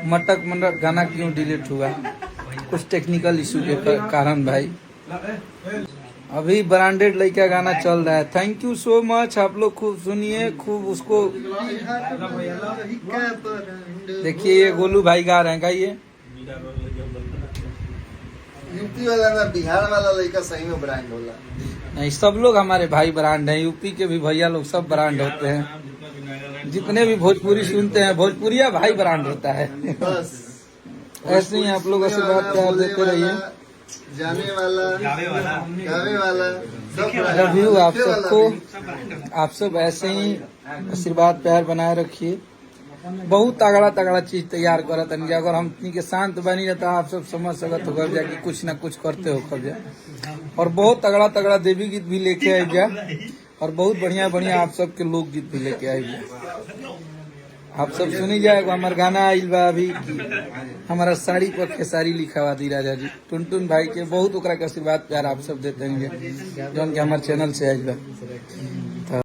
मटक मंडक गाना क्यों डिलीट हुआ? कुछ टेक्निकल इशू के कारण भाई। अभी ब्रांडेड लड़का गाना चल रहा है। थैंक यू सो मच, आप लोग खूब सुनिए, खूब उसको देखिए। ये गोलू भाई गा रहे हैं, गाइए। यूपी वाला ना बिहार वाला लड़का सही में ब्रांड होला। नहीं, सब लोग हमारे भाई ब्रांड हैं। यूपी के भी भैया लोग सब ब्रांड होते हैं। जितने भी भोजपुरी सुनते हैं, भोजपुरिया भाई ब्रांड होता है। बस ऐसे ही आप लोग आशीर्वाद प्यार देते रहिए। जाने वाला, गावे वाला, लव यू आप सबको। आप सब ऐसे ही आशीर्वाद प्यार बनाए रखिए। बहुत तगड़ा तगड़ा चीज तैयार करत तनी। अगर हम इतनी के शांत बनी रहता, आप सब समझ सकत हो जा कि कुछ ना कुछ करते हो कब जा। और बहुत तगड़ा तगड़ा देवी गीत भी लेके आई जा, और बहुत बढ़िया बढ़िया आप सबके लोकगीत भी लेके आई जा। आप सब सुनी जाए। हमारे गाना आइल बा अभी, हमारा साड़ी पर खेसारी लिखा हुआ दी राजा जी। टुनटुन भाई के बहुत ओकरा के आशीर्वाद प्यार आप सब देते हैं, जौन के हमारे चैनल से आइल बा।